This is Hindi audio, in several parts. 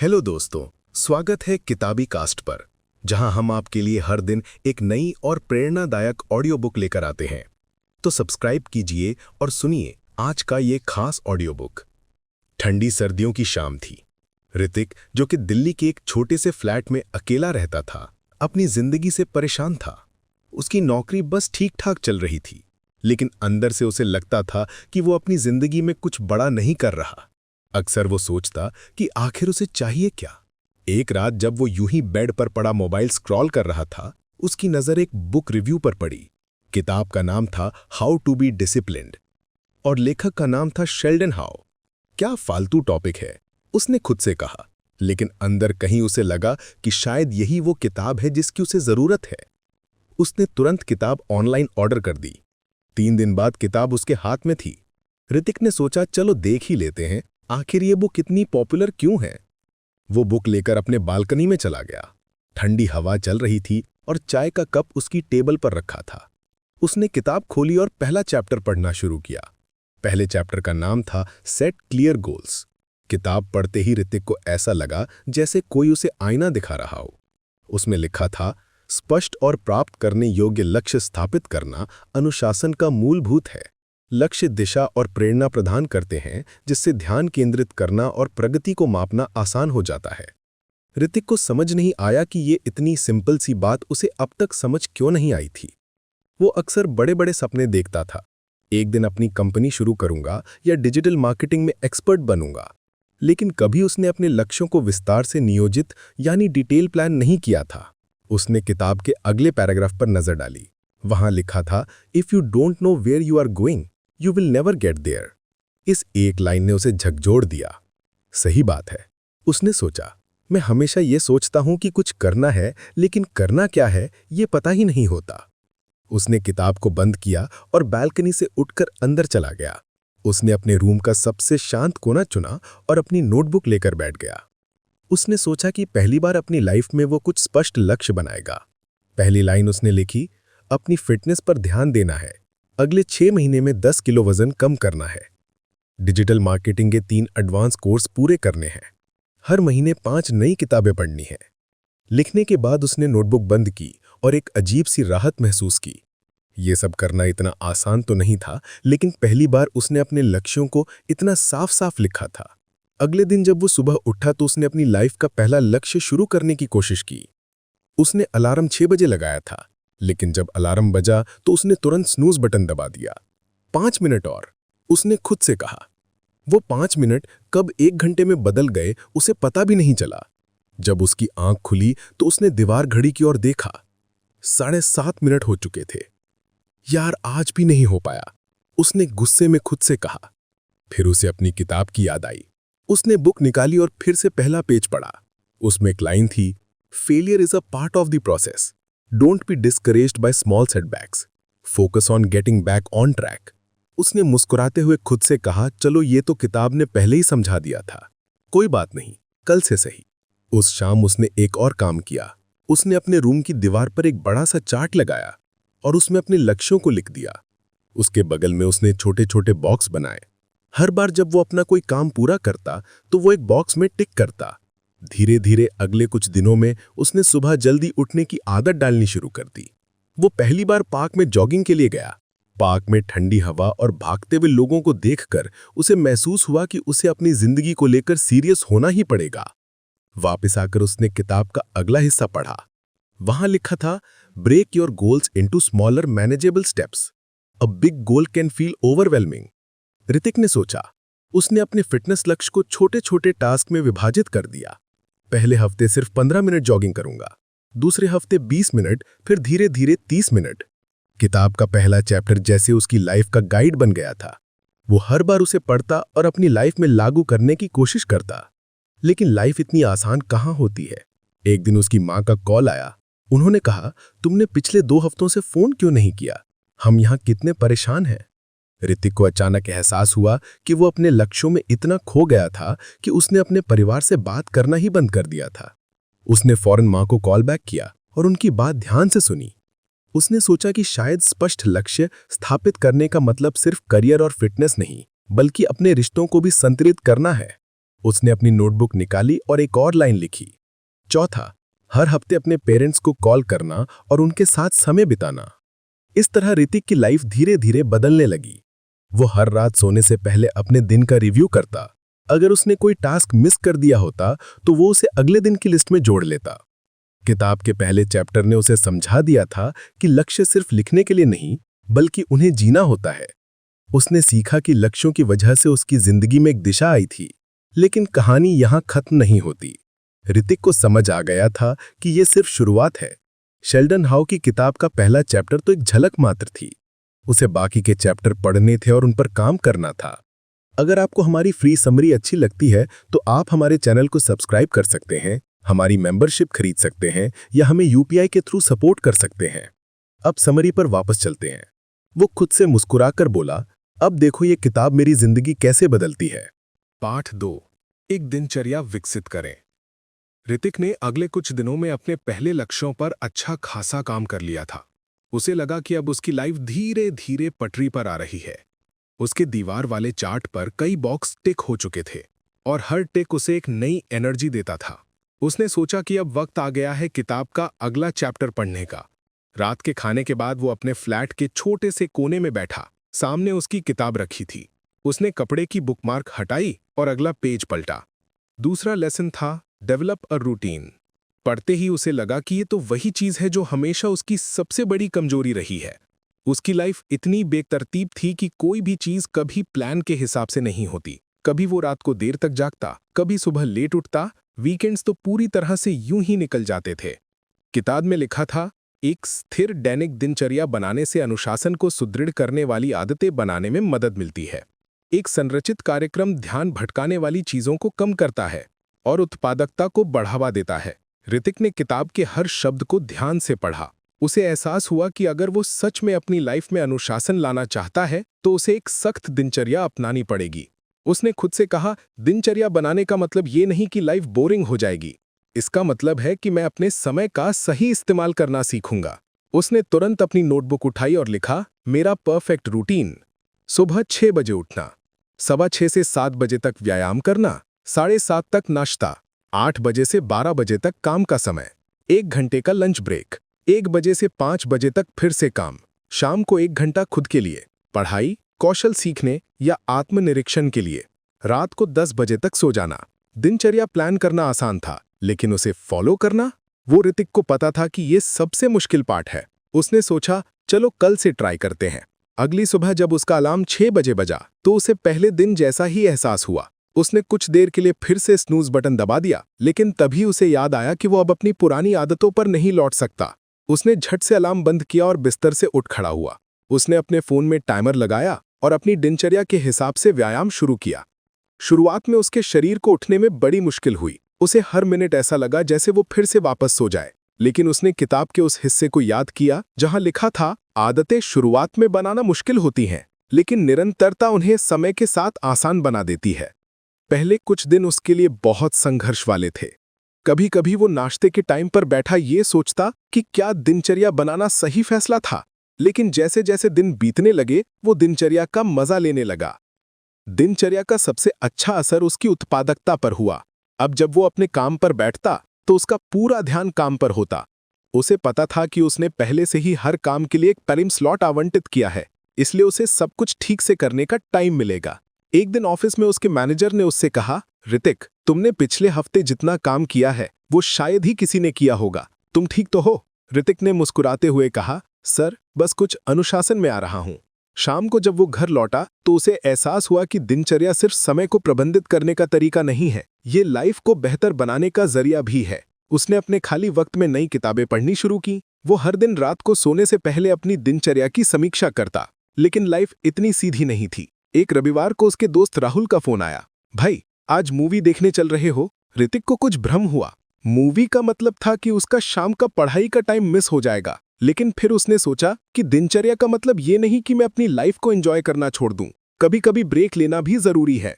हेलो दोस्तों, स्वागत है किताबी कास्ट पर, जहां हम आपके लिए हर दिन एक नई और प्रेरणादायक ऑडियो बुक लेकर आते हैं। तो सब्सक्राइब कीजिए और सुनिए आज का ये खास ऑडियो बुक। ठंडी सर्दियों की शाम थी। ऋतिक, जो कि दिल्ली के एक छोटे से फ्लैट में अकेला रहता था, अपनी जिंदगी से परेशान था। उसकी नौकरी बस ठीक ठाक चल रही थी, लेकिन अंदर से उसे लगता था कि वो अपनी जिंदगी में कुछ बड़ा नहीं कर रहा। अक्सर वो सोचता कि आखिर उसे चाहिए क्या। एक रात जब वो यूं ही बेड पर पड़ा मोबाइल स्क्रॉल कर रहा था, उसकी नजर एक बुक रिव्यू पर पड़ी। किताब का नाम था हाउ टू बी डिसिप्लिन्ड और लेखक का नाम था शेल्डन हाउ। क्या फालतू टॉपिक है, उसने खुद से कहा, लेकिन अंदर कहीं उसे लगा कि शायद यही वो किताब है जिसकी उसे जरूरत है। उसने तुरंत किताब ऑनलाइन ऑर्डर कर दी। 3 दिन बाद किताब उसके हाथ में थी। ऋतिक ने सोचा, चलो देख ही लेते हैं आखिर ये बुक इतनी पॉपुलर क्यों है। वो बुक लेकर अपने बालकनी में चला गया। ठंडी हवा चल रही थी और चाय का कप उसकी टेबल पर रखा था। उसने किताब खोली और पहला चैप्टर पढ़ना शुरू किया। पहले चैप्टर का नाम था सेट क्लियर गोल्स। किताब पढ़ते ही ऋतिक को ऐसा लगा जैसे कोई उसे आईना दिखा रहा हो। उसमें लिखा था, स्पष्ट और प्राप्त करने योग्य लक्ष्य स्थापित करना अनुशासन का मूलभूत है। लक्ष्य दिशा और प्रेरणा प्रदान करते हैं, जिससे ध्यान केंद्रित करना और प्रगति को मापना आसान हो जाता है। ऋतिक को समझ नहीं आया कि ये इतनी सिंपल सी बात उसे अब तक समझ क्यों नहीं आई थी। वो अक्सर बड़े बड़े सपने देखता था, एक दिन अपनी कंपनी शुरू करूंगा या डिजिटल मार्केटिंग में एक्सपर्ट बनूंगा, लेकिन कभी उसने अपने लक्ष्यों को विस्तार से नियोजित यानी डिटेल प्लान नहीं किया था। उसने किताब के अगले पैराग्राफ पर नजर डाली। वहां लिखा था, if you don't know where you are going You will never get there। इस एक लाइन ने उसे झकझोर दिया। सही बात है, उसने सोचा। मैं हमेशा ये सोचता हूं कि कुछ करना है, लेकिन करना क्या है ये पता ही नहीं होता। उसने किताब को बंद किया और बालकनी से उठकर अंदर चला गया। उसने अपने रूम का सबसे शांत कोना चुना और अपनी नोटबुक लेकर बैठ गया। उसने सोचा कि पहली बार अपनी लाइफ में वो कुछ स्पष्ट लक्ष्य बनाएगा। पहली लाइन उसने लिखी, अपनी फिटनेस पर ध्यान देना है। अगले 6 महीने में 10 किलो वजन कम करना है। डिजिटल मार्केटिंग के 3 एडवांस कोर्स पूरे करने हैं। हर महीने 5 नई किताबें पढ़नी है। लिखने के बाद उसने नोटबुक बंद की और एक अजीब सी राहत महसूस की। ये सब करना इतना आसान तो नहीं था, लेकिन पहली बार उसने अपने लक्ष्यों को इतना साफ साफ लिखा था। अगले दिन जब वो सुबह उठा तो उसने अपनी लाइफ का पहला लक्ष्य शुरू करने की कोशिश की। उसने अलार्म 6 बजे लगाया था, लेकिन जब अलार्म बजा तो उसने तुरंत स्नूज बटन दबा दिया। 5 मिनट और, उसने खुद से कहा। वो 5 मिनट कब 1 घंटे में बदल गए उसे पता भी नहीं चला। जब उसकी आंख खुली तो उसने दीवार घड़ी की ओर देखा। 7:30 मिनट हो चुके थे। यार, आज भी नहीं हो पाया, उसने गुस्से में खुद से कहा। फिर उसे अपनी किताब की याद आई। उसने बुक निकाली और फिर से पहला पेज पढ़ा। उसमें एक लाइन थी, failure is a part of the process. Don't be discouraged by small setbacks. Focus on getting back on track. उसने मुस्कुराते हुए खुद से कहा, चलो ये तो किताब ने पहले ही समझा दिया था, कोई बात नहीं, कल से सही। उस शाम उसने एक और काम किया। उसने अपने रूम की दीवार पर एक बड़ा सा चार्ट लगाया और उसमें अपने लक्ष्यों को लिख दिया। उसके बगल में उसने छोटे छोटे बॉक्स बनाए। हर बार जब वो अपना कोई काम पूरा करता तो वो एक बॉक्स में टिक करता। धीरे धीरे अगले कुछ दिनों में उसने सुबह जल्दी उठने की आदत डालनी शुरू कर दी। वो पहली बार पार्क में जॉगिंग के लिए गया। पार्क में ठंडी हवा और भागते हुए लोगों को देखकर उसे महसूस हुआ कि उसे अपनी जिंदगी को लेकर सीरियस होना ही पड़ेगा। वापस आकर उसने किताब का अगला हिस्सा पढ़ा। वहां लिखा था, break your goals into smaller manageable steps. A big goal can feel overwhelming. Hrithik ने सोचा। उसने अपने फिटनेस लक्ष्य को छोटे छोटे टास्क में विभाजित कर दिया। पहले हफ्ते सिर्फ 15 मिनट जॉगिंग करूंगा, दूसरे हफ्ते 20 मिनट, फिर धीरे धीरे 30 मिनट। किताब का पहला चैप्टर जैसे उसकी लाइफ का गाइड बन गया था। वो हर बार उसे पढ़ता और अपनी लाइफ में लागू करने की कोशिश करता। लेकिन लाइफ इतनी आसान कहाँ होती है। एक दिन उसकी माँ का कॉल आया। उन्होंने कहा, तुमने पिछले 2 हफ्तों से फोन क्यों नहीं किया? हम यहाँ कितने परेशान हैं। ऋतिक को अचानक एहसास हुआ कि वो अपने लक्ष्यों में इतना खो गया था कि उसने अपने परिवार से बात करना ही बंद कर दिया था। उसने फौरन मां को कॉल बैक किया और उनकी बात ध्यान से सुनी। उसने सोचा कि शायद स्पष्ट लक्ष्य स्थापित करने का मतलब सिर्फ करियर और फिटनेस नहीं, बल्कि अपने रिश्तों को भी संतुलित करना है। उसने अपनी नोटबुक निकाली और एक और लाइन लिखी। चौथा, हर हफ्ते अपने पेरेंट्स को कॉल करना और उनके साथ समय बिताना। इस तरह ऋतिक की लाइफ धीरे धीरे बदलने लगी। वो हर रात सोने से पहले अपने दिन का रिव्यू करता। अगर उसने कोई टास्क मिस कर दिया होता तो वो उसे अगले दिन की लिस्ट में जोड़ लेता। किताब के पहले चैप्टर ने उसे समझा दिया था कि लक्ष्य सिर्फ लिखने के लिए नहीं, बल्कि उन्हें जीना होता है। उसने सीखा कि लक्ष्यों की वजह से उसकी जिंदगी में एक दिशा आई थी, लेकिन कहानी यहां खत्म नहीं होती। ऋतिक को समझ आ गया था कि यह सिर्फ शुरुआत है। शेल्डन हाउ की किताब का पहला चैप्टर तो एक झलक मात्र थी। उसे बाकी के चैप्टर पढ़ने थे और उन पर काम करना था। अगर आपको हमारी फ्री समरी अच्छी लगती है तो आप हमारे चैनल को सब्सक्राइब कर सकते हैं, हमारी मेंबरशिप खरीद सकते हैं या हमें यूपीआई के थ्रू सपोर्ट कर सकते हैं। अब समरी पर वापस चलते हैं। वो खुद से मुस्कुराकर बोला, अब देखो ये किताब मेरी जिंदगी कैसे बदलती है। पाठ 2, एक दिनचर्या विकसित करें। ऋतिक ने अगले कुछ दिनों में अपने पहले लक्ष्यों पर अच्छा खासा काम कर लिया था। उसे लगा कि अब उसकी लाइफ धीरे धीरे पटरी पर आ रही है। उसके दीवार वाले चार्ट पर कई बॉक्स टिक हो चुके थे और हर टिक उसे एक नई एनर्जी देता था। उसने सोचा कि अब वक्त आ गया है किताब का अगला चैप्टर पढ़ने का। रात के खाने के बाद वो अपने फ्लैट के छोटे से कोने में बैठा। सामने उसकी किताब रखी थी। उसने कपड़े की बुकमार्क हटाई और अगला पेज पलटा। दूसरा लेसन था डेवलप अ रूटीन। पढ़ते ही उसे लगा कि ये तो वही चीज है जो हमेशा उसकी सबसे बड़ी कमजोरी रही है। उसकी लाइफ इतनी बेतरतीब थी कि कोई भी चीज कभी प्लान के हिसाब से नहीं होती। कभी वो रात को देर तक जागता, कभी सुबह लेट उठता, वीकेंड्स तो पूरी तरह से यूं ही निकल जाते थे। किताब में लिखा था, एक स्थिर दैनिक दिनचर्या बनाने से अनुशासन को सुदृढ़ करने वाली आदतें बनाने में मदद मिलती है। एक संरचित कार्यक्रम ध्यान भटकाने वाली चीजों को कम करता है और उत्पादकता को बढ़ावा देता है। ऋतिक ने किताब के हर शब्द को ध्यान से पढ़ा। उसे एहसास हुआ कि अगर वो सच में अपनी लाइफ में अनुशासन लाना चाहता है तो उसे एक सख्त दिनचर्या अपनानी पड़ेगी। उसने खुद से कहा, दिनचर्या बनाने का मतलब ये नहीं कि लाइफ बोरिंग हो जाएगी। इसका मतलब है कि मैं अपने समय का सही इस्तेमाल करना सीखूंगा। उसने तुरंत अपनी नोटबुक उठाई और लिखा, मेरा परफेक्ट रूटीन। सुबह 6 बजे उठना, 6:15 से 7 बजे तक व्यायाम करना, 7:30 तक नाश्ता, 8 बजे से 12 बजे तक काम का समय, 1 घंटे का लंच ब्रेक, 1 बजे से 5 बजे तक फिर से काम, शाम को 1 घंटा खुद के लिए, पढ़ाई, कौशल सीखने या आत्मनिरीक्षण के लिए, रात को 10 बजे तक सो जाना। दिनचर्या प्लान करना आसान था, लेकिन उसे फॉलो करना, वो ऋतिक को पता था कि ये सबसे मुश्किल पार्ट है। उसने सोचा, चलो कल से ट्राई करते हैं। अगली सुबह जब उसका अलार्म 6 बजे बजा तो उसे पहले दिन जैसा ही एहसास हुआ। उसने कुछ देर के लिए फिर से स्नूज बटन दबा दिया, लेकिन तभी उसे याद आया कि वो अब अपनी पुरानी आदतों पर नहीं लौट सकता। उसने झट से अलार्म बंद किया और बिस्तर से उठ खड़ा हुआ। उसने अपने फोन में टाइमर लगाया और अपनी दिनचर्या के हिसाब से व्यायाम शुरू किया। शुरुआत में उसके शरीर को उठने में बड़ी मुश्किल हुई। उसे हर मिनट ऐसा लगा जैसे वो फिर से वापस सो जाए। लेकिन उसने किताब के उस हिस्से को याद किया जहां लिखा था, आदतें शुरुआत में बनाना मुश्किल होती हैं, लेकिन निरंतरता उन्हें समय के साथ आसान बना देती है। पहले कुछ दिन उसके लिए बहुत संघर्ष वाले थे। कभी कभी वो नाश्ते के टाइम पर बैठा ये सोचता कि क्या दिनचर्या बनाना सही फैसला था, लेकिन जैसे जैसे दिन बीतने लगे वो दिनचर्या का मजा लेने लगा। दिनचर्या का सबसे अच्छा असर उसकी उत्पादकता पर हुआ। अब जब वो अपने काम पर बैठता तो उसका पूरा ध्यान काम पर होता। उसे पता था कि उसने पहले से ही हर काम के लिए एक टाइम स्लॉट आवंटित किया है, इसलिए उसे सब कुछ ठीक से करने का टाइम मिलेगा। एक दिन ऑफिस में उसके मैनेजर ने उससे कहा, ऋतिक, तुमने पिछले हफ्ते जितना काम किया है वो शायद ही किसी ने किया होगा। तुम ठीक तो हो? ऋतिक ने मुस्कुराते हुए कहा, सर, बस कुछ अनुशासन में आ रहा हूं। शाम को जब वो घर लौटा तो उसे एहसास हुआ कि दिनचर्या सिर्फ समय को प्रबंधित करने का तरीका नहीं है, ये लाइफ को बेहतर बनाने का जरिया भी है। उसने अपने खाली वक्त में नई किताबें पढ़नी शुरू की। वो हर दिन रात को सोने से पहले अपनी दिनचर्या की समीक्षा करता। लेकिन लाइफ इतनी सीधी नहीं थी। एक रविवार को उसके दोस्त राहुल का फोन आया, भाई आज मूवी देखने चल रहे हो? ऋतिक को कुछ भ्रम हुआ। मूवी का मतलब था कि उसका शाम का पढ़ाई का टाइम मिस हो जाएगा। लेकिन फिर उसने सोचा कि दिनचर्या का मतलब ये नहीं कि मैं अपनी लाइफ को एंजॉय करना छोड़ दूं, कभी कभी ब्रेक लेना भी जरूरी है।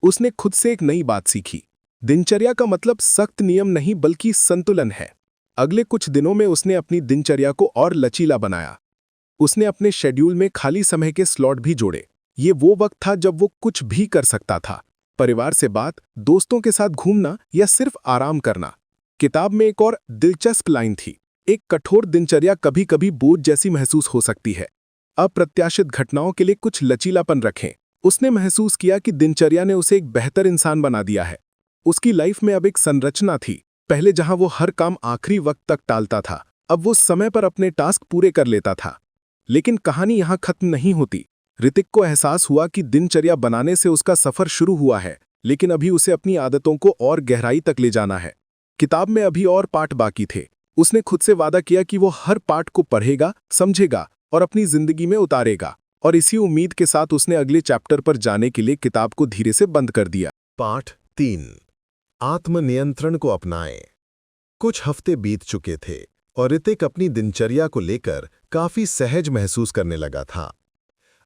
उसने खुद से एक नई बात सीखी, दिनचर्या का मतलब सख्त नियम नहीं बल्कि संतुलन है। अगले कुछ दिनों में उसने अपनी दिनचर्या को और लचीला बनाया। उसने अपने शेड्यूल में खाली समय के स्लॉट भी जोड़े। ये वो वक्त था जब वो कुछ भी कर सकता था। परिवार से बात, दोस्तों के साथ घूमना या सिर्फ आराम करना। किताब में एक और दिलचस्प लाइन थी, एक कठोर दिनचर्या कभी कभी बोझ जैसी महसूस हो सकती है। अप्रत्याशित घटनाओं के लिए कुछ लचीलापन रखें। उसने महसूस किया कि दिनचर्या ने उसे एक बेहतर इंसान बना दिया है। उसकी लाइफ में अब एक संरचना थी। पहले जहां वो हर काम आखिरी वक्त तक टालता था, अब वो समय पर अपने टास्क पूरे कर लेता था। लेकिन कहानी यहां खत्म नहीं होती। ऋतिक को एहसास हुआ कि दिनचर्या बनाने से उसका सफर शुरू हुआ है, लेकिन अभी उसे अपनी आदतों को और गहराई तक ले जाना है। किताब में अभी और पाठ बाकी थे। उसने खुद से वादा किया कि वो हर पाठ को पढ़ेगा, समझेगा और अपनी जिंदगी में उतारेगा। और इसी उम्मीद के साथ उसने अगले चैप्टर पर जाने के लिए किताब को धीरे से बंद कर दिया। पाठ 3, आत्मनियंत्रण को अपनाएं। कुछ हफ्ते बीत चुके थे और ऋतिक अपनी दिनचर्या को लेकर काफी सहज महसूस करने लगा था।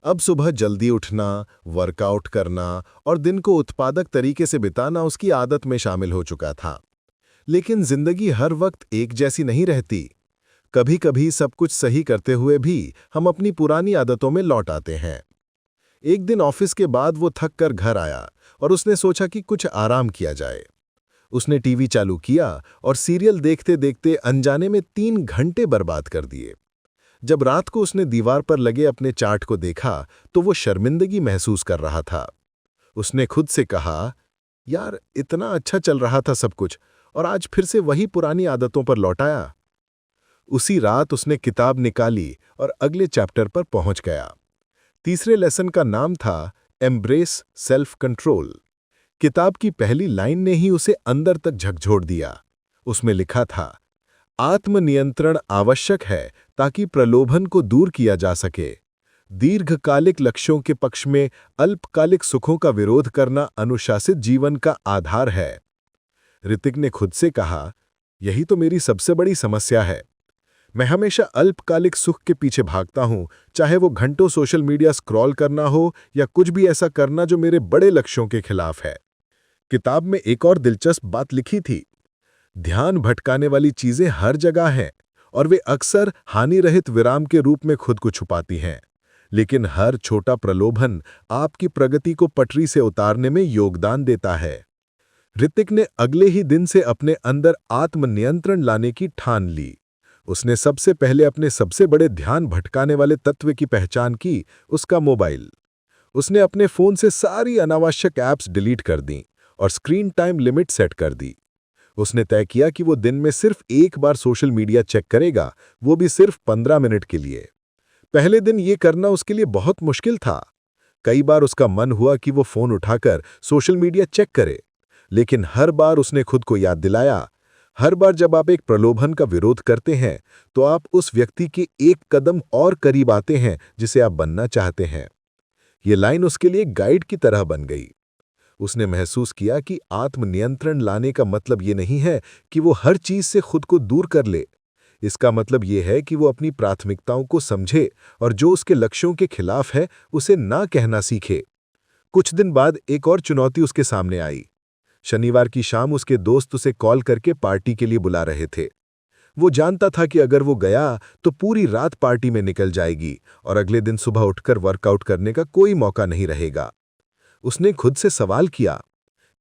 अब सुबह जल्दी उठना, वर्कआउट करना और दिन को उत्पादक तरीके से बिताना उसकी आदत में शामिल हो चुका था। लेकिन जिंदगी हर वक्त एक जैसी नहीं रहती। कभी कभी सब कुछ सही करते हुए भी हम अपनी पुरानी आदतों में लौट आते हैं। एक दिन ऑफिस के बाद वो थक कर घर आया और उसने सोचा कि कुछ आराम किया जाए। उसने टीवी चालू किया और सीरियल देखते देखते अनजाने में 3 घंटे बर्बाद कर दिए। जब रात को उसने दीवार पर लगे अपने चार्ट को देखा तो वो शर्मिंदगी महसूस कर रहा था। उसने खुद से कहा, यार इतना अच्छा चल रहा था सब कुछ और आज फिर से वही पुरानी आदतों पर लौट आया। उसी रात उसने किताब निकाली और अगले चैप्टर पर पहुंच गया। तीसरे लेसन का नाम था एम्ब्रेस सेल्फ कंट्रोल। किताब की पहली लाइन ने ही उसे अंदर तक झकझोर दिया। उसमें लिखा था, आत्मनियंत्रण आवश्यक है ताकि प्रलोभन को दूर किया जा सके। दीर्घकालिक लक्ष्यों के पक्ष में अल्पकालिक सुखों का विरोध करना अनुशासित जीवन का आधार है। ऋतिक ने खुद से कहा, यही तो मेरी सबसे बड़ी समस्या है। मैं हमेशा अल्पकालिक सुख के पीछे भागता हूं, चाहे वो घंटों सोशल मीडिया स्क्रॉल करना हो या कुछ भी ऐसा करना जो मेरे बड़े लक्ष्यों के खिलाफ है। किताब में एक और दिलचस्प बात लिखी थी, ध्यान भटकाने वाली चीजें हर जगह हैं और वे अक्सर हानि रहित विराम के रूप में खुद को छुपाती हैं। लेकिन हर छोटा प्रलोभन आपकी प्रगति को पटरी से उतारने में योगदान देता है। ऋतिक ने अगले ही दिन से अपने अंदर आत्मनियंत्रण लाने की ठान ली। उसने सबसे पहले अपने सबसे बड़े ध्यान भटकाने वाले तत्व की पहचान की, उसका मोबाइल। उसने अपने फोन से सारी अनावश्यक ऐप्स डिलीट कर दी और स्क्रीन टाइम लिमिट सेट कर दी। उसने तय किया कि वो दिन में सिर्फ एक बार सोशल मीडिया चेक करेगा, वो भी सिर्फ 15 मिनट के लिए। पहले दिन ये करना उसके लिए बहुत मुश्किल था। कई बार उसका मन हुआ कि वो फोन उठाकर सोशल मीडिया चेक करे, लेकिन हर बार उसने खुद को याद दिलाया, हर बार जब आप एक प्रलोभन का विरोध करते हैं तो आप उस व्यक्ति के एक कदम और करीब आते हैं जिसे आप बनना चाहते हैं। ये लाइन उसके लिए गाइड की तरह बन गई। उसने महसूस किया कि आत्मनियंत्रण लाने का मतलब ये नहीं है कि वो हर चीज से खुद को दूर कर ले। इसका मतलब ये है कि वो अपनी प्राथमिकताओं को समझे और जो उसके लक्ष्यों के खिलाफ है उसे ना कहना सीखे। कुछ दिन बाद एक और चुनौती उसके सामने आई। शनिवार की शाम उसके दोस्त उसे कॉल करके पार्टी के लिए बुला रहे थे। वो जानता था कि अगर वो गया तो पूरी रात पार्टी में निकल जाएगी और अगले दिन सुबह उठकर वर्कआउट करने का कोई मौका नहीं रहेगा। उसने खुद से सवाल किया,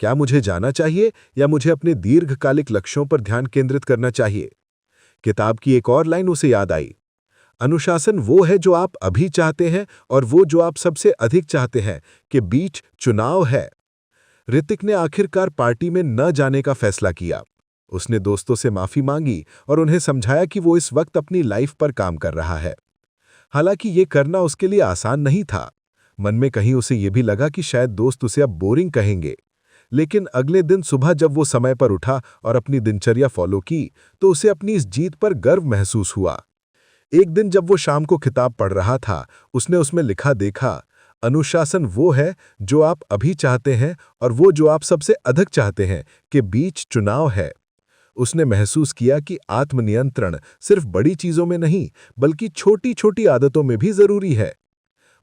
क्या मुझे जाना चाहिए या मुझे अपने दीर्घकालिक लक्ष्यों पर ध्यान केंद्रित करना चाहिए? किताब की एक और लाइन उसे याद आई, अनुशासन वो है जो आप अभी चाहते हैं और वो जो आप सबसे अधिक चाहते हैं के बीच चुनाव है। ऋतिक ने आखिरकार पार्टी में न जाने का फैसला किया। उसने दोस्तों से माफी मांगी और उन्हें समझाया कि वो इस वक्त अपनी लाइफ पर काम कर रहा है। हालांकि ये करना उसके लिए आसान नहीं था। मन में कहीं उसे ये भी लगा कि शायद दोस्त उसे अब बोरिंग कहेंगे। लेकिन अगले दिन सुबह जब वो समय पर उठा और अपनी दिनचर्या फॉलो की तो उसे अपनी इस जीत पर गर्व महसूस हुआ। एक दिन जब वो शाम को किताब पढ़ रहा था, उसने उसमें लिखा देखा, अनुशासन वो है जो आप अभी चाहते हैं और वो जो आप सबसे अधिक चाहते हैं के बीच चुनाव है। उसने महसूस किया कि आत्मनियंत्रण सिर्फ बड़ी चीजों में नहीं बल्कि छोटी छोटी आदतों में भी जरूरी है।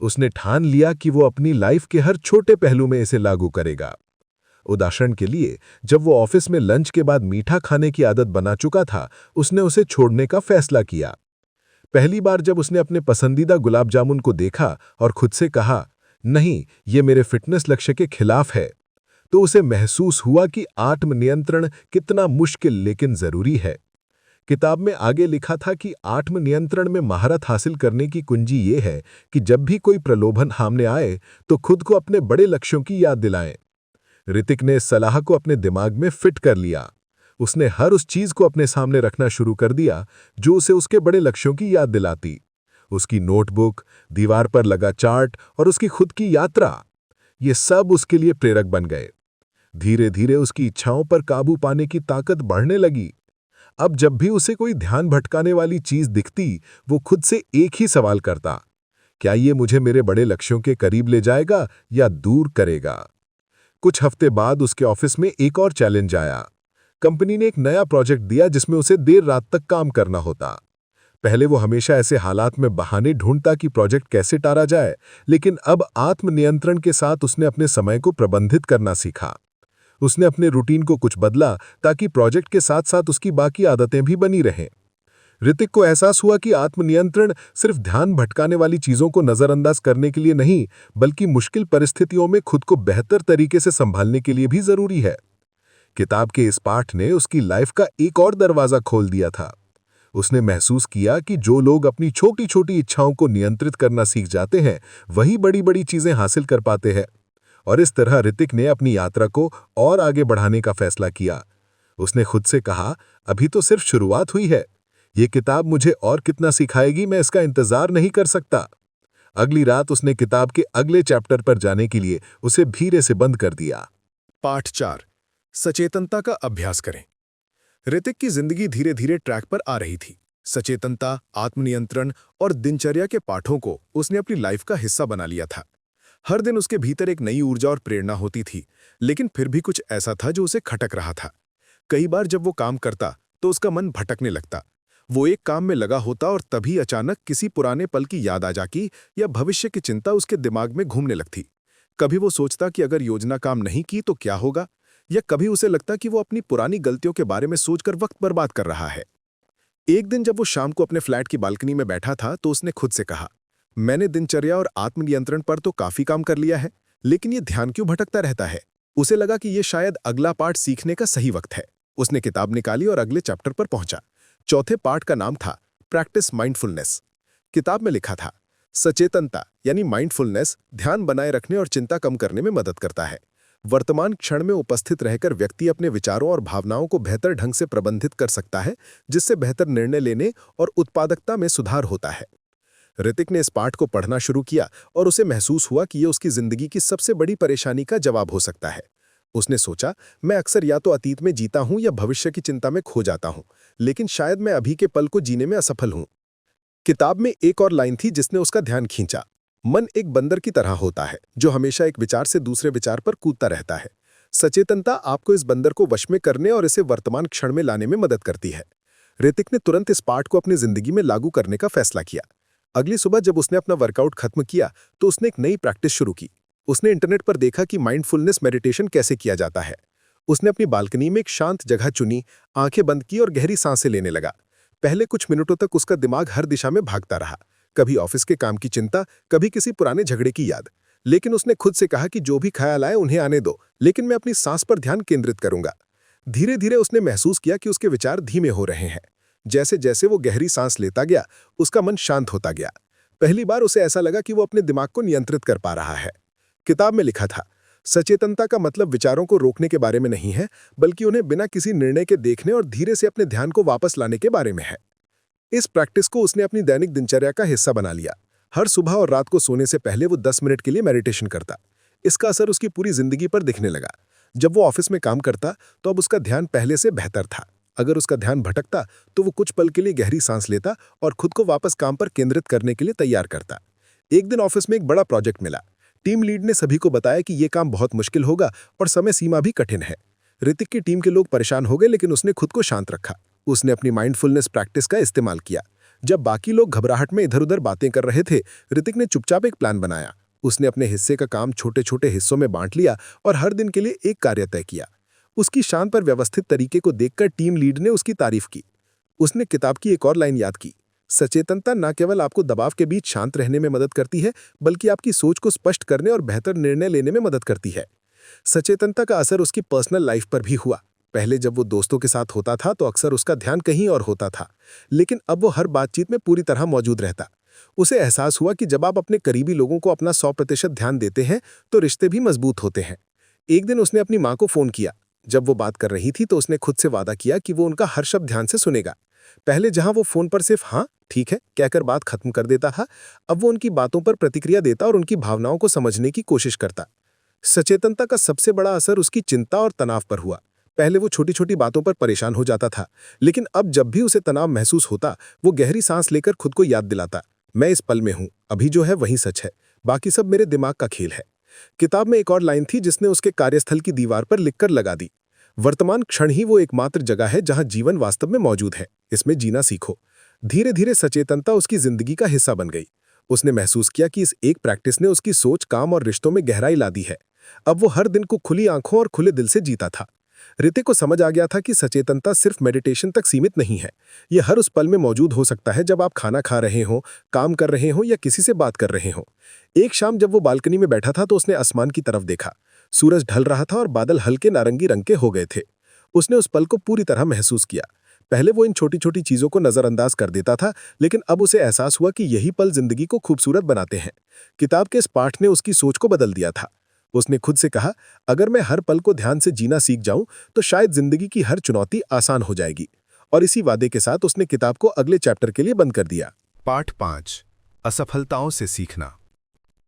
उसने ठान लिया कि वो अपनी लाइफ के हर छोटे पहलू में इसे लागू करेगा। उदाहरण के लिए, जब वो ऑफिस में लंच के बाद मीठा खाने की आदत बना चुका था, उसने उसे छोड़ने का फैसला किया। पहली बार जब उसने अपने पसंदीदा गुलाब जामुन को देखा और खुद से कहा, नहीं, ये मेरे फिटनेस लक्ष्य के खिलाफ है, तो उसे महसूस हुआ कि आत्मनियंत्रण कितना मुश्किल लेकिन जरूरी है। किताब में आगे लिखा था कि आत्मनियंत्रण में महारत हासिल करने की कुंजी ये है कि जब भी कोई प्रलोभन सामने आए तो खुद को अपने बड़े लक्ष्यों की याद दिलाएं। ऋतिक ने इस सलाह को अपने दिमाग में फिट कर लिया। उसने हर उस चीज को अपने सामने रखना शुरू कर दिया जो उसे उसके बड़े लक्ष्यों की याद दिलाती। उसकी नोटबुक, दीवार पर लगा चार्ट और उसकी खुद की यात्रा, ये सब उसके लिए प्रेरक बन गए। धीरे धीरे उसकी इच्छाओं पर काबू पाने की ताकत बढ़ने लगी। अब जब भी उसे कोई ध्यान भटकाने वाली चीज दिखती, वो खुद से एक ही सवाल करता, क्या ये मुझे मेरे बड़े लक्ष्यों के करीब ले जाएगा या दूर करेगा? कुछ हफ्ते बाद उसके ऑफिस में एक और चैलेंज आया। कंपनी ने एक नया प्रोजेक्ट दिया जिसमें उसे देर रात तक काम करना होता। पहले वो हमेशा ऐसे हालात में बहाने ढूंढता कि प्रोजेक्ट कैसे टाला जाए, लेकिन अब आत्मनियंत्रण के साथ उसने अपने समय को प्रबंधित करना सीखा। उसने अपने रूटीन को कुछ बदला ताकि प्रोजेक्ट के साथ साथ उसकी बाकी आदतें भी बनी रहें। ऋतिक को एहसास हुआ कि आत्मनियंत्रण सिर्फ ध्यान भटकाने वाली चीजों को नजरअंदाज करने के लिए नहीं, बल्कि मुश्किल परिस्थितियों में खुद को बेहतर तरीके से संभालने के लिए भी जरूरी है। किताब के इस पाठ ने उसकी लाइफ का एक और दरवाजा खोल दिया था। उसने महसूस किया कि जो लोग अपनी छोटी छोटी इच्छाओं को नियंत्रित करना सीख जाते हैं, वही बड़ी बड़ी चीजें हासिल कर पाते हैं। और इस तरह ऋतिक ने अपनी यात्रा को और आगे बढ़ाने का फैसला किया। उसने खुद से कहा, अभी तो सिर्फ शुरुआत हुई है। ये किताब मुझे और कितना सिखाएगी, मैं इसका इंतजार नहीं कर सकता। अगली रात उसने किताब के अगले चैप्टर पर जाने के लिए उसे धीरे से बंद कर दिया। पाठ 4, सचेतनता का अभ्यास करें। ऋतिक की जिंदगी धीरे धीरे ट्रैक पर आ रही थी। सचेतनता, आत्मनियंत्रण और दिनचर्या के पाठों को उसने अपनी लाइफ का हिस्सा बना लिया था। हर दिन उसके भीतर एक नई ऊर्जा और प्रेरणा होती थी, लेकिन फिर भी कुछ ऐसा था जो उसे खटक रहा था। कई बार जब वो काम करता तो उसका मन भटकने लगता। वो एक काम में लगा होता और तभी अचानक किसी पुराने पल की याद आ जाती या भविष्य की चिंता उसके दिमाग में घूमने लगती। कभी वो सोचता कि अगर योजना काम नहीं की तो क्या होगा, या कभी उसे लगता कि वो अपनी पुरानी गलतियों के बारे में सोचकर वक्त बर्बाद कर रहा है। एक दिन जब वो शाम को अपने फ्लैट की बालकनी में बैठा था तो उसने खुद से कहा, मैंने दिनचर्या और आत्मनियंत्रण पर तो काफी काम कर लिया है, लेकिन ये ध्यान क्यों भटकता रहता है। उसे लगा कि ये शायद अगला पाठ सीखने का सही वक्त है। उसने किताब निकाली और अगले चैप्टर पर पहुंचा। चौथे पाठ का नाम था प्रैक्टिस माइंडफुलनेस। किताब में लिखा था, सचेतनता यानी माइंडफुलनेस ध्यान बनाए रखने और चिंता कम करने में मदद करता है। वर्तमान क्षण में उपस्थित रहकर व्यक्ति अपने विचारों और भावनाओं को बेहतर ढंग से प्रबंधित कर सकता है, जिससे बेहतर निर्णय लेने और उत्पादकता में सुधार होता है। ऋतिक ने इस पाठ को पढ़ना शुरू किया और उसे महसूस हुआ कि ये उसकी जिंदगी की सबसे बड़ी परेशानी का जवाब हो सकता है। उसने सोचा, मैं अक्सर या तो अतीत में जीता हूं या भविष्य की चिंता में खो जाता हूं, लेकिन शायद मैं अभी के पल को जीने में असफल हूं। किताब में एक और लाइन थी जिसने उसका ध्यान खींचा, मन एक बंदर की तरह होता है जो हमेशा एक विचार से दूसरे विचार पर कूदता रहता है। सचेतनता आपको इस बंदर को वश में करने और इसे वर्तमान क्षण में लाने में मदद करती है। ऋतिक ने तुरंत इस पाठ को अपनी जिंदगी में लागू करने का फैसला किया। अगली सुबह जब उसने अपना वर्कआउट खत्म किया तो उसने एक नई प्रैक्टिस शुरू की। उसने इंटरनेट पर देखा कि माइंडफुलनेस मेडिटेशन कैसे किया जाता है। उसने अपनी बालकनी में एक शांत जगह चुनी, आंखें बंद की और गहरी सांसें लेने लगा। पहले कुछ मिनटों तक उसका दिमाग हर दिशा में भागता रहा, कभी ऑफिस के काम की चिंता, कभी किसी पुराने झगड़े की याद। लेकिन उसने खुद से कहा कि जो भी ख्याल आए उन्हें आने दो, लेकिन मैं अपनी सांस पर ध्यान केंद्रित करूंगा। धीरे धीरे उसने महसूस किया कि उसके विचार धीमे हो रहे हैं। जैसे जैसे वो गहरी सांस लेता गया, उसका मन शांत होता गया। पहली बार उसे ऐसा लगा कि वो अपने दिमाग को नियंत्रित कर पा रहा है। किताब में लिखा था, सचेतनता का मतलब विचारों को रोकने के बारे में नहीं है, बल्कि उन्हें बिना किसी निर्णय के देखने और धीरे से अपने ध्यान को वापस लाने के बारे में है। इस प्रैक्टिस को उसने अपनी दैनिक दिनचर्या का हिस्सा बना लिया। हर सुबह और रात को सोने से पहले वो 10 मिनट के लिए मेडिटेशन करता। इसका असर उसकी पूरी जिंदगी पर दिखने लगा। जब वो ऑफिस में काम करता तो अब उसका ध्यान पहले से बेहतर था। अगर उसका ध्यान भटकता तो वो कुछ पल के लिए गहरी सांस लेता और खुद को वापस काम पर केंद्रित करने के लिए तैयार करता। एक दिन ऑफिस में एक बड़ा प्रोजेक्ट मिला। टीम लीड ने सभी को बताया कि ये काम बहुत मुश्किल होगा और समय सीमा भी कठिन है। ऋतिक की टीम के लोग परेशान हो गए, लेकिन उसने खुद को शांत रखा। उसने अपनी माइंडफुलनेस प्रैक्टिस का इस्तेमाल किया। जब बाकी लोग घबराहट में इधर उधर बातें कर रहे थे, ऋतिक ने चुपचाप एक प्लान बनाया। उसने अपने हिस्से का काम छोटे छोटे हिस्सों में बांट लिया और हर दिन के लिए एक कार्य तय किया। उसकी शांत पर व्यवस्थित तरीके को देखकर टीम लीड ने उसकी तारीफ की। उसने किताब की एक और लाइन याद की, सचेतनता न केवल आपको दबाव के बीच शांत रहने में मदद करती है, बल्कि आपकी सोच को स्पष्ट करने और बेहतर निर्णय लेने में मदद करती है। सचेतनता का असर उसकी पर्सनल लाइफ पर भी हुआ। पहले जब वो दोस्तों के साथ होता था तो अक्सर उसका ध्यान कहीं और होता था, लेकिन अब वो हर बातचीत में पूरी तरह मौजूद रहता। उसे एहसास हुआ कि जब आप अपने करीबी लोगों को अपना 100% ध्यान देते हैं तो रिश्ते भी मजबूत होते हैं। एक दिन उसने अपनी माँ को फोन किया। जब वो बात कर रही थी तो उसने खुद से वादा किया कि वो उनका हर शब्द ध्यान से सुनेगा। पहले जहां वो फोन पर सिर्फ हाँ ठीक है कहकर बात खत्म कर देता था, अब वो उनकी बातों पर प्रतिक्रिया देता और उनकी भावनाओं को समझने की कोशिश करता। सचेतनता का सबसे बड़ा असर उसकी चिंता और तनाव पर हुआ। पहले वो छोटी छोटी बातों पर परेशान हो जाता था, लेकिन अब जब भी उसे तनाव महसूस होता, वो गहरी सांस लेकर खुद को याद दिलाता, मैं इस पल में हूं, अभी जो है वही सच है, बाकी सब मेरे दिमाग का खेल है। किताब में एक और लाइन थी जिसने उसके कार्यस्थल की दीवार पर लिखकर लगा दी, वर्तमान क्षण ही वो एकमात्र जगह है जहां जीवन वास्तव में मौजूद है, इसमें जीना सीखो। धीरे धीरे सचेतनता उसकी जिंदगी का हिस्सा बन गई। उसने महसूस किया कि इस एक प्रैक्टिस ने उसकी सोच, काम और रिश्तों में गहराई ला दी है। अब वो हर दिन को खुली आंखों और खुले दिल से जीता था। ऋतिक को समझ आ गया था कि सचेतनता सिर्फ मेडिटेशन तक सीमित नहीं है। ये हर उस पल में मौजूद हो सकता है जब आप खाना खा रहे हो, काम कर रहे हो या किसी से बात कर रहे हो। एक शाम जब वो बालकनी में बैठा था तो उसने आसमान की तरफ देखा। सूरज ढल रहा था और बादल हल्के नारंगी रंग के हो गए थे। उसने उस पल को पूरी तरह महसूस किया। पहले वो इन छोटी छोटी चीजों को नजरअंदाज कर देता था, लेकिन अब उसे एहसास हुआ कि यही पल जिंदगी को खूबसूरत बनाते हैं। किताब के इस पाठ ने उसकी सोच को बदल दिया था। उसने खुद से कहा, अगर मैं हर पल को ध्यान से जीना सीख जाऊं तो शायद जिंदगी की हर चुनौती आसान हो जाएगी। और इसी वादे के साथ उसने किताब को अगले चैप्टर के लिए बंद कर दिया। पाठ 5, असफलताओं से सीखना।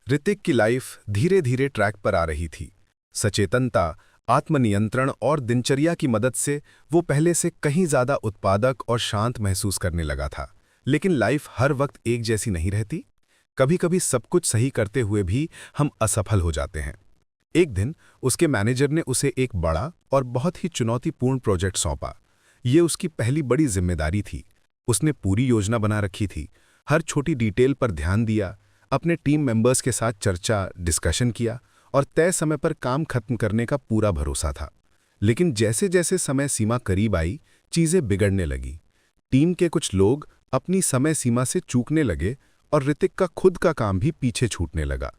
ऋतिक की लाइफ धीरे धीरे ट्रैक पर आ रही थी। सचेतनता, आत्मनियंत्रण और दिनचर्या की मदद से वो पहले से कहीं ज्यादा उत्पादक और शांत महसूस करने लगा था। लेकिन लाइफ हर वक्त एक जैसी नहीं रहती। कभी कभी सब कुछ सही करते हुए भी हम असफल हो जाते हैं। एक दिन उसके मैनेजर ने उसे एक बड़ा और बहुत ही चुनौतीपूर्ण प्रोजेक्ट सौंपा। ये उसकी पहली बड़ी जिम्मेदारी थी। उसने पूरी योजना बना रखी थी, हर छोटी डिटेल पर ध्यान दिया, अपने टीम मेंबर्स के साथ चर्चा, डिस्कशन किया और तय समय पर काम खत्म करने का पूरा भरोसा था। लेकिन जैसे जैसे समय सीमा करीब आई, चीजें बिगड़ने लगी। टीम के कुछ लोग अपनी समय सीमा से चूकने लगे और ऋतिक का खुद का काम भी पीछे छूटने लगा।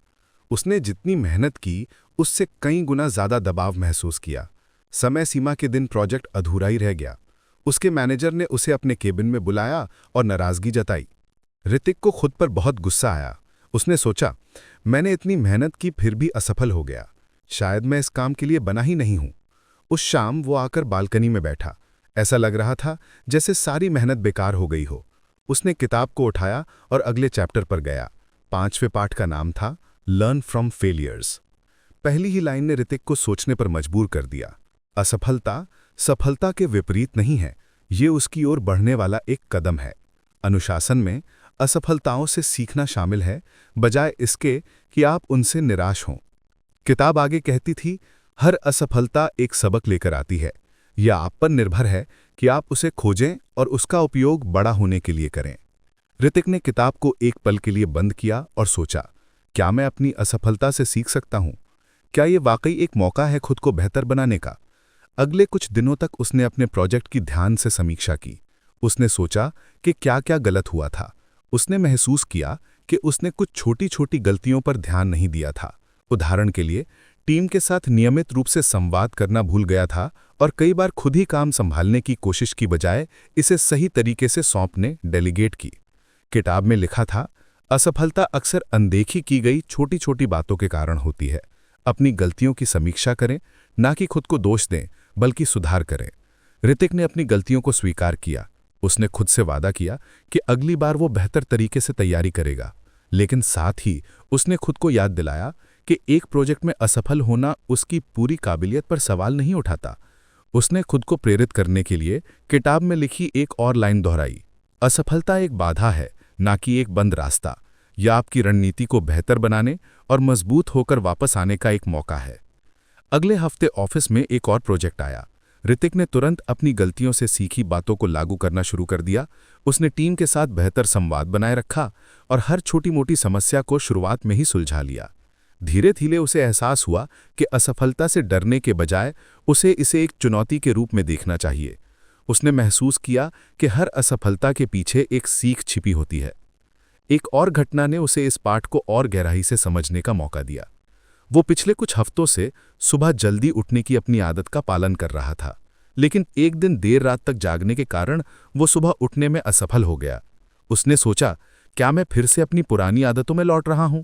उसने जितनी मेहनत की उससे कई गुना ज्यादा दबाव महसूस किया। समय सीमा के दिन प्रोजेक्ट अधूरा ही रह गया। उसके मैनेजर ने उसे अपने केबिन में बुलाया और नाराजगी जताई। ऋतिक को खुद पर बहुत गुस्सा आया। उसने सोचा, मैंने इतनी मेहनत की फिर भी असफल हो गया, शायद मैं इस काम के लिए बना ही नहीं हूं। उस शाम वो आकर बालकनी में बैठा। ऐसा लग रहा था जैसे सारी मेहनत बेकार हो गई हो। उसने किताब को उठाया और अगले चैप्टर पर गया। 5वें पाठ का नाम था लर्न फ्रॉम फेलियर्स। पहली ही लाइन ने ऋतिक को सोचने पर मजबूर कर दिया। असफलता सफलता के विपरीत नहीं है, ये उसकी ओर बढ़ने वाला एक कदम है। अनुशासन में असफलताओं से सीखना शामिल है, बजाय इसके कि आप उनसे निराश हों। किताब आगे कहती थी, हर असफलता एक सबक लेकर आती है। यह आप पर निर्भर है कि आप उसे खोजें और उसका उपयोग बड़ा होने के लिए करें। ऋतिक ने किताब को एक पल के लिए बंद किया और सोचा, क्या मैं अपनी असफलता से सीख सकता हूं? क्या ये वाकई एक मौका है खुद को बेहतर बनाने का? अगले कुछ दिनों तक उसने अपने प्रोजेक्ट की ध्यान से समीक्षा की। उसने सोचा कि क्या क्या गलत हुआ था। उसने महसूस किया कि उसने कुछ छोटी छोटी गलतियों पर ध्यान नहीं दिया था। उदाहरण के लिए, टीम के साथ नियमित रूप से संवाद करना भूल गया था और कई बार खुद ही काम संभालने की कोशिश की बजाय इसे सही तरीके से सौंपने, डेलीगेट की। किताब में लिखा था, असफलता अक्सर अनदेखी की गई छोटी छोटी बातों के कारण होती है। अपनी गलतियों की समीक्षा करें, ना कि खुद को दोष दें, बल्कि सुधार करें। ऋतिक ने अपनी गलतियों को स्वीकार किया। उसने खुद से वादा किया कि अगली बार वो बेहतर तरीके से तैयारी करेगा। लेकिन साथ ही उसने खुद को याद दिलाया कि एक प्रोजेक्ट में असफल होना उसकी पूरी काबिलियत पर सवाल नहीं उठाता। उसने खुद को प्रेरित करने के लिए किताब में लिखी एक और लाइन दोहराई, असफलता एक बाधा है, ना कि एक बंद रास्ता। यह आपकी रणनीति को बेहतर बनाने और मजबूत होकर वापस आने का एक मौका है। अगले हफ्ते ऑफिस में एक और प्रोजेक्ट आया। ऋतिक ने तुरंत अपनी गलतियों से सीखी बातों को लागू करना शुरू कर दिया। उसने टीम के साथ बेहतर संवाद बनाए रखा और हर छोटी मोटी समस्या को शुरुआत में ही सुलझा लिया। धीरे धीरे उसे एहसास हुआ कि असफलता से डरने के बजाय उसे इसे एक चुनौती के रूप में देखना चाहिए। उसने महसूस किया कि हर असफलता के पीछे एक सीख छिपी होती है। एक और घटना ने उसे इस पाठ को और गहराई से समझने का मौका दिया। वो पिछले कुछ हफ्तों से सुबह जल्दी उठने की अपनी आदत का पालन कर रहा था, लेकिन एक दिन देर रात तक जागने के कारण वो सुबह उठने में असफल हो गया। उसने सोचा, क्या मैं फिर से अपनी पुरानी आदतों में लौट रहा हूं?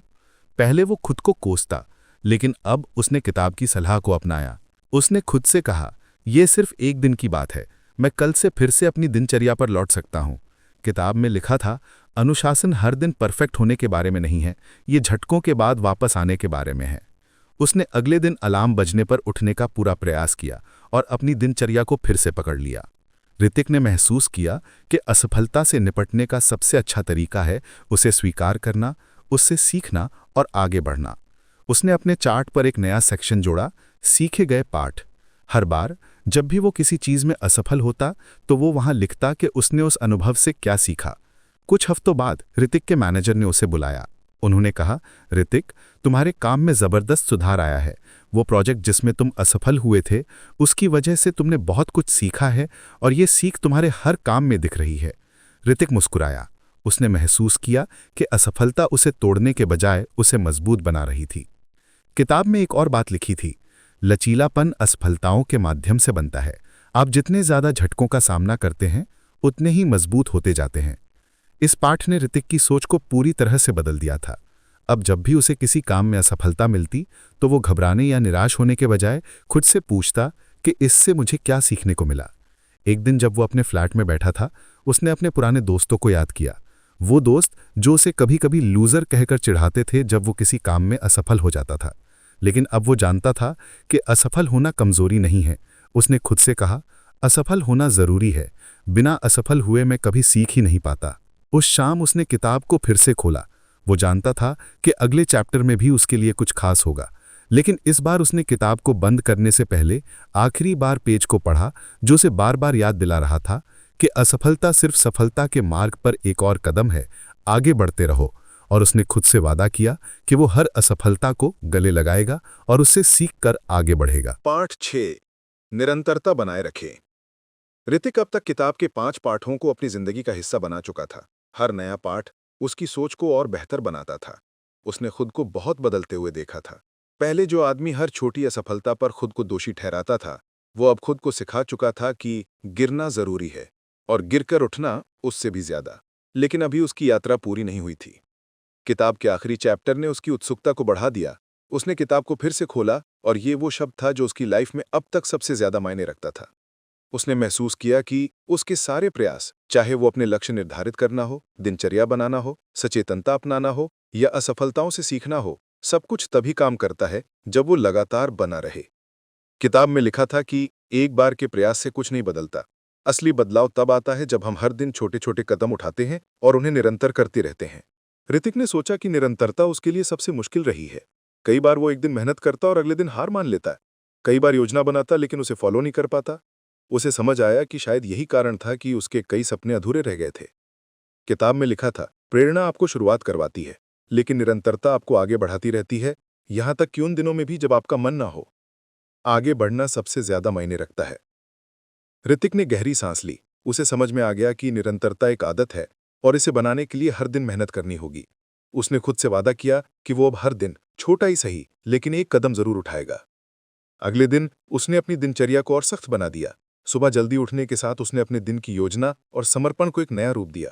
पहले वो खुद को कोसता, लेकिन अब उसने किताब की सलाह को अपनाया। उसने खुद से कहा, यह सिर्फ एक दिन की बात है, मैं कल से फिर से अपनी दिनचर्या पर लौट सकता हूं। किताब में लिखा था, अनुशासन हर दिन परफेक्ट होने के बारे में नहीं है, ये झटकों के बाद वापस आने के बारे में है। उसने अगले दिन अलार्म बजने पर उठने का पूरा प्रयास किया और अपनी दिनचर्या को फिर से पकड़ लिया। ऋतिक ने महसूस किया कि असफलता से निपटने का सबसे अच्छा तरीका है उसे स्वीकार करना, उससे सीखना और आगे बढ़ना। उसने अपने चार्ट पर एक नया सेक्शन जोड़ा, सीखे गए पाठ। हर बार जब भी वो किसी चीज में असफल होता तो वो वहां लिखता कि उसने उस अनुभव से क्या सीखा। कुछ हफ्तों बाद ऋतिक के मैनेजर ने उसे बुलाया। उन्होंने कहा, ऋतिक, तुम्हारे काम में जबरदस्त सुधार आया है। वो प्रोजेक्ट जिसमें तुम असफल हुए थे, उसकी वजह से तुमने बहुत कुछ सीखा है और ये सीख तुम्हारे हर काम में दिख रही है। ऋतिक मुस्कुराया। उसने महसूस किया कि असफलता उसे तोड़ने के बजाय उसे मजबूत बना रही थी। किताब में एक और बात लिखी थी, लचीलापन असफलताओं के माध्यम से बनता है। आप जितने ज्यादा झटकों का सामना करते हैं, उतने ही मजबूत होते जाते हैं। इस पाठ ने ऋतिक की सोच को पूरी तरह से बदल दिया था। अब जब भी उसे किसी काम में असफलता मिलती तो वो घबराने या निराश होने के बजाय खुद से पूछता कि इससे मुझे क्या सीखने को मिला। एक दिन जब वो अपने फ्लैट में बैठा था, उसने अपने पुराने दोस्तों को याद किया। वो दोस्त जो उसे कभी कभी लूजर कहकर चिढ़ाते थे जब वो किसी काम में असफल हो जाता था, लेकिन अब वो जानता था कि असफल होना कमजोरी नहीं है। उसने खुद से कहा, असफल होना जरूरी है, बिना असफल हुए मैं कभी सीख ही नहीं पाता। उस शाम उसने किताब को फिर से खोला। वो जानता था कि अगले चैप्टर में भी उसके लिए कुछ खास होगा, लेकिन इस बार उसने किताब को बंद करने से पहले आखिरी बार पेज को पढ़ा, जो उसे बार बार याद दिला रहा था कि असफलता सिर्फ सफलता के मार्ग पर एक और कदम है, आगे बढ़ते रहो। और उसने खुद से वादा किया कि वो हर असफलता को गले लगाएगा और उससे सीख कर आगे बढ़ेगा। पाठ 6, निरंतरता बनाए रखें। ऋतिक अब तक किताब के 5 पाठों को अपनी जिंदगी का हिस्सा बना चुका था। हर नया पाठ उसकी सोच को और बेहतर बनाता था। उसने खुद को बहुत बदलते हुए देखा था। पहले जो आदमी हर छोटी असफलता पर खुद को दोषी ठहराता था, वो अब खुद को सिखा चुका था कि गिरना जरूरी है और गिरकर उठना उससे भी ज्यादा। लेकिन अभी उसकी यात्रा पूरी नहीं हुई थी। किताब के आखिरी चैप्टर ने उसकी उत्सुकता को बढ़ा दिया। उसने किताब को फिर से खोला और ये वो शब्द था जो उसकी लाइफ में अब तक सबसे ज्यादा मायने रखता था। उसने महसूस किया कि उसके सारे प्रयास, चाहे वो अपने लक्ष्य निर्धारित करना हो, दिनचर्या बनाना हो, सचेतनता अपनाना हो या असफलताओं से सीखना हो, सब कुछ तभी काम करता है जब वो लगातार बना रहे। किताब में लिखा था कि एक बार के प्रयास से कुछ नहीं बदलता। असली बदलाव तब आता है जब हम हर दिन छोटे छोटे कदम उठाते हैं और उन्हें निरंतर करते रहते हैं। ऋतिक ने सोचा कि निरंतरता उसके लिए सबसे मुश्किल रही है। कई बार वो एक दिन मेहनत करता और अगले दिन हार मान लेता है। कई बार योजना बनाता लेकिन उसे फॉलो नहीं कर पाता। उसे समझ आया कि शायद यही कारण था कि उसके कई सपने अधूरे रह गए थे। किताब में लिखा था, प्रेरणा आपको शुरुआत करवाती है, लेकिन निरंतरता आपको आगे बढ़ाती रहती है, यहां तक कि उन दिनों में भी जब आपका मन ना हो। आगे बढ़ना सबसे ज्यादा मायने रखता है। ऋतिक ने गहरी सांस ली। उसे समझ में आ गया कि निरंतरता एक आदत है और इसे बनाने के लिए हर दिन मेहनत करनी होगी। उसने खुद से वादा किया कि वो अब हर दिन, छोटा ही सही, लेकिन एक कदम जरूर उठाएगा। अगले दिन उसने अपनी दिनचर्या को और सख्त बना दिया। सुबह जल्दी उठने के साथ उसने अपने दिन की योजना और समर्पण को एक नया रूप दिया।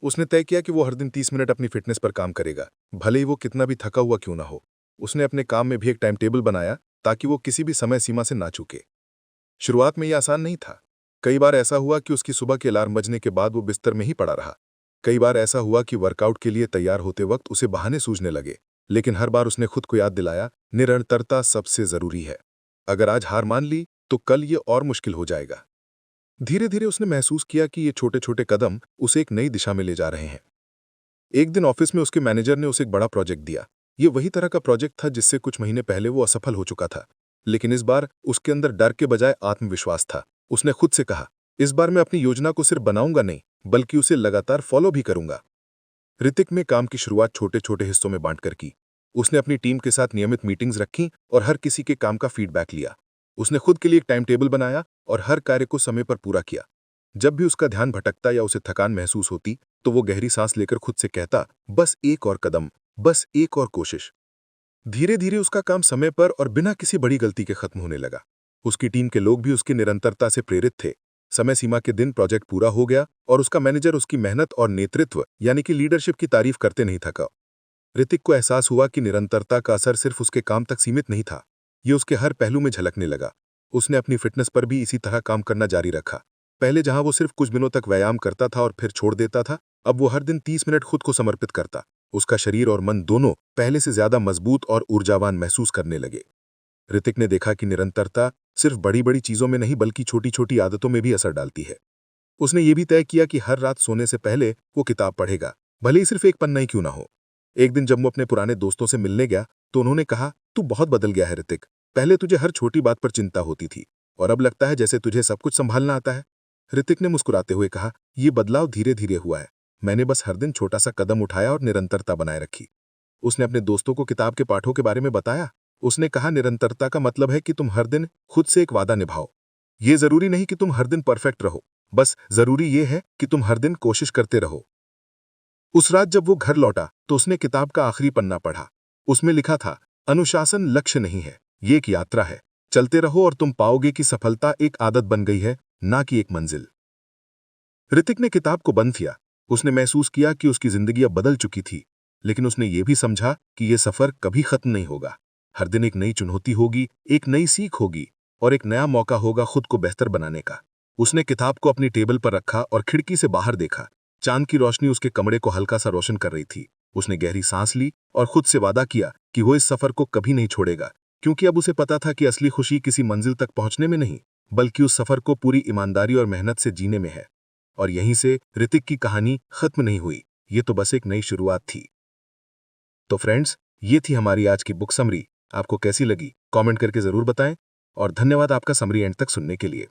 उसने तय किया कि वो हर दिन 30 मिनट अपनी फिटनेस पर काम करेगा, भले ही वो कितना भी थका हुआ क्यों ना हो। उसने अपने काम में भी एक टाइम टेबल बनाया ताकि वो किसी भी समय सीमा से ना चूके। शुरुआत में ये आसान नहीं था। कई बार ऐसा हुआ कि उसकी सुबह के अलार्म बजने के बाद वो बिस्तर में ही पड़ा रहा। कई बार ऐसा हुआ कि वर्कआउट के लिए तैयार होते वक्त उसे बहाने सूझने लगे, लेकिन हर बार उसने खुद को याद दिलाया, निरंतरता सबसे जरूरी है। अगर आज हार मान ली तो कल ये और मुश्किल हो जाएगा। धीरे धीरे उसने महसूस किया कि ये छोटे छोटे कदम उसे एक नई दिशा में ले जा रहे हैं। एक दिन ऑफिस में उसके मैनेजर ने उसे एक बड़ा प्रोजेक्ट दिया। ये वही तरह का प्रोजेक्ट था जिससे कुछ महीने पहले वो असफल हो चुका था, लेकिन इस बार उसके अंदर डर के बजाय आत्मविश्वास था। उसने खुद से कहा, इस बार मैं अपनी योजना को सिर्फ बनाऊंगा नहीं, बल्कि उसे लगातार फॉलो भी करूंगा। ऋतिक ने काम की शुरुआत छोटे छोटे हिस्सों में बांटकर की। उसने अपनी टीम के साथ नियमित मीटिंग्स रखी और हर किसी के काम का फीडबैक लिया। उसने खुद के लिए एक टाइम टेबल बनाया और हर कार्य को समय पर पूरा किया। जब भी उसका ध्यान भटकता या उसे थकान महसूस होती, तो वो गहरी सांस लेकर खुद से कहता, बस एक और कदम, बस एक और कोशिश। धीरे धीरे उसका काम समय पर और बिना किसी बड़ी गलती के खत्म होने लगा। उसकी टीम के लोग भी उसकी निरंतरता से प्रेरित थे। समय सीमा के दिन प्रोजेक्ट पूरा हो गया और उसका मैनेजर उसकी मेहनत और नेतृत्व यानी कि लीडरशिप की तारीफ करते नहीं थका। ऋतिक को एहसास हुआ कि निरंतरता का असर सिर्फ उसके काम तक सीमित नहीं था, ये उसके हर पहलू में झलकने लगा। उसने अपनी फिटनेस पर भी इसी तरह काम करना जारी रखा। पहले जहां वो सिर्फ कुछ दिनों तक व्यायाम करता था और फिर छोड़ देता था, अब वो हर दिन 30 मिनट खुद को समर्पित करता। उसका शरीर और मन दोनों पहले से ज्यादा मजबूत और ऊर्जावान महसूस करने लगे। ऋतिक ने देखा कि निरंतरता सिर्फ बड़ी बड़ी चीजों में नहीं बल्कि छोटी छोटी आदतों में भी असर डालती है। उसने ये भी तय किया कि हर रात सोने से पहले वो किताब पढ़ेगा, भले ही सिर्फ एक पन्ना ही क्यों ना हो। एक दिन जब वो अपने पुराने दोस्तों से मिलने गया तो उन्होंने कहा, तू बहुत बदल गया है ऋतिक। पहले तुझे हर छोटी बात पर चिंता होती थी और अब लगता है जैसे तुझे सब कुछ संभालना आता है। ऋतिक ने मुस्कुराते हुए कहा, यह बदलाव धीरे धीरे हुआ है। मैंने बस हर दिन छोटा सा कदम उठाया और निरंतरता बनाए रखी। उसने अपने दोस्तों को किताब के पाठों के बारे में बताया। उसने कहा, निरंतरता का मतलब है कि तुम हर दिन खुद से एक वादा निभाओ। ये जरूरी नहीं कि तुम हर दिन परफेक्ट रहो, बस जरूरी ये है कि तुम हर दिन कोशिश करते रहो। उस रात जब वो घर लौटा तो उसने किताब का आखिरी पन्ना पढ़ा। उसमें लिखा था, अनुशासन लक्ष्य नहीं है, ये एक यात्रा है। चलते रहो और तुम पाओगे कि सफलता एक आदत बन गई है, ना कि एक मंजिल। ऋतिक ने किताब को बंद किया। उसने महसूस किया कि उसकी जिंदगी अब बदल चुकी थी, लेकिन उसने ये भी समझा कि यह सफर कभी खत्म नहीं होगा। हर दिन एक नई चुनौती होगी, एक नई सीख होगी और एक नया मौका होगा खुद को बेहतर बनाने का। उसने किताब को अपनी टेबल पर रखा और खिड़की से बाहर देखा। चांद की रोशनी उसके कमरे को हल्का सा रोशन कर रही थी। उसने गहरी सांस ली और खुद से वादा किया कि वो इस सफर को कभी नहीं छोड़ेगा, क्योंकि अब उसे पता था कि असली खुशी किसी मंजिल तक पहुंचने में नहीं, बल्कि उस सफर को पूरी ईमानदारी और मेहनत से जीने में है। और यहीं से ऋतिक की कहानी खत्म नहीं हुई, ये तो बस एक नई शुरुआत थी। तो फ्रेंड्स, ये थी हमारी आज की बुक समरी। आपको कैसी लगी कमेंट करके जरूर बताएं और धन्यवाद आपका समरी एंड तक सुनने के लिए।